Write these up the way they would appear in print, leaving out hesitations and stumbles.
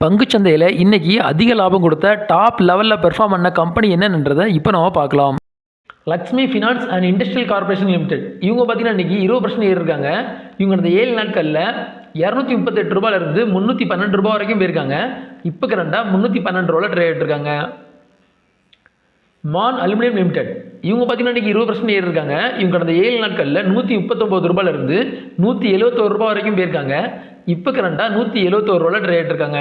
பங்குச்சந்தையில் இன்னைக்கு அதிக லாபம் கொடுத்த டாப் லெவலில் பெர்ஃபார்ம் பண்ண கம்பெனி என்னன்றதை இப்போ நம்ம பார்க்கலாம். Lakshmi finance and industrial corporation limited இவங்க பார்த்தீங்கன்னா இன்றைக்கி 20% ஏறிருக்காங்க. இவங்க அந்த 7 நாட்களில் ரூ. 238 ரூ. 312 வரைக்கும் போயிருக்காங்க. இப்போ கரண்டாக ரூ. 312 ட்ரேட் இருக்காங்க. மான் அலுமினியம் லிமிடெட் இவங்க பார்த்தீங்கன்னா இன்றைக்கி 20% ஏறிருக்காங்க. இவங்க கடந்த 7 நாட்களில் ரூ. 139 வரைக்கும் போயிருக்காங்க. இப்போ கரண்டாக ரூ. 171 ட்ரேட் இருக்காங்க.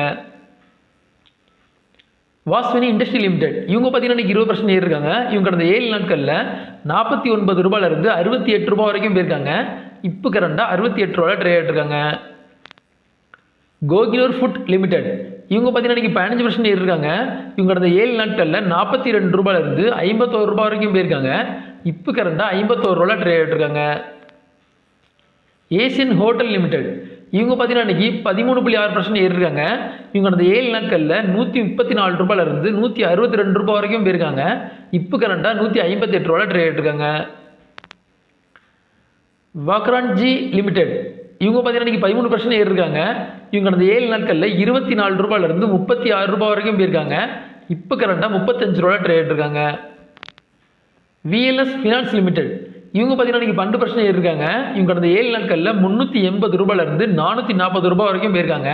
வாஸ்வினி இண்டஸ்ட்ரி லிமிடெட் இவங்க பார்த்தீங்கன்னா இன்றைக்கி 20% ஏறிருக்காங்க. இவங்க கடந்த 7 நாட்களில் ரூ. 48 வரைக்கும் போயிருக்காங்க. இப்போ கரண்டாக ரூ. 68 ட்ரேட் இருக்காங்க. கோகினூர் ஃபுட் லிமிடெட் இவங்க பார்த்தீங்கன்னா இன்றைக்கி 15% ஏறிருக்காங்க. இவங்க கடந்த 7 நாட்களில் ரூ. 42 வரைக்கும் போயிருக்காங்க. இப்போ கரண்டாக ரூ. 51 ட்ரேட் இருக்காங்க. ஏசியன் ஹோட்டல் லிமிடெட் இவங்க பார்த்தீங்கன்னா இன்றைக்கி 13.6% ஏறிருக்காங்க. இவங்க கடந்த 7 நாட்களில் ரூ. 134 வரைக்கும் போயிருக்காங்க. இப்போ கரண்டாக ரூ. 158 ட்ரேட் இருக்காங்க. வாக்ரான்ஜி லிமிடெட் இவங்க பார்த்தீங்கன்னா இன்றைக்கி 13% ஏறிருக்காங்க. இவங்க கடந்த 7 நாட்களில் ரூ. 24 வரைக்கும் போயிருக்காங்க. இப்போ கரண்டாக ரூ. 35 ட்ரேட் இருக்காங்க. விஎல்எஸ் ஃபினான்ஸ் லிமிடெட் இவங்க பார்த்தீங்கன்னா இன்றைக்கி 12% ஏறிருக்காங்க. இவங்க கடந்த 7 நாட்களில் ரூ. 380 வரைக்கும் போயிருக்காங்க.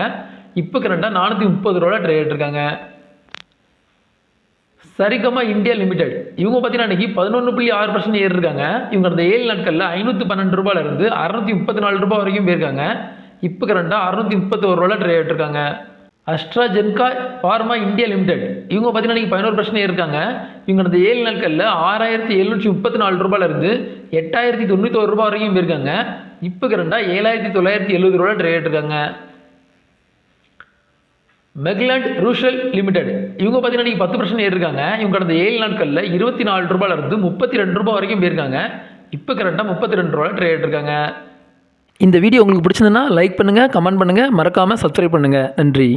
இப்போ கரண்டாக ரூ. 430 ட்ரேட் இருக்காங்க. சரிகமா இந்தியா லிமிடெட் இவங்க பார்த்தீங்கன்னா இன்றைக்கி 11.6% ஏறிருக்காங்க. இவங்க கடந்த 7 நாட்களில் ரூ. 512 வரைக்கும் போயிருக்காங்க. இப்போ கரண்டாக ரூ. 631 ட்ரேட் இருக்காங்க. அஸ்ட்ராஜென்கா ஃபார்மா இந்தியா லிமிடெட் இவங்க பார்த்தீங்கன்னா இன்றைக்கி 11% ஏறிருக்காங்க. இவங்க கடந்த 7 நாட்களில் ரூ. 6,734 வரைக்கும் போயிருக்காங்க. இப்போ கரண்டாக ரூ. 7,970 ட்ரேட் இருக்காங்க. மெக்லாண்ட் ரூஷல் லிமிடெட் இவங்க பார்த்தீங்கன்னா இன்றைக்கி 10% ஏறிருக்காங்க. இவங்க கடந்த 7 நாட்களில் ரூ. 32 வரைக்கும் போயிருக்காங்க. இப்போ கரண்டாக ரூ. 32 ட்ரேட் இருக்காங்க. இந்த வீடியோ உங்களுக்கு பிடிச்சிருந்ததுன்னா லைக் பண்ணுங்கள், கமெண்ட் பண்ணுங்கள், மறக்காமல் சப்ஸ்கிரைப் பண்ணுங்கள். நன்றி.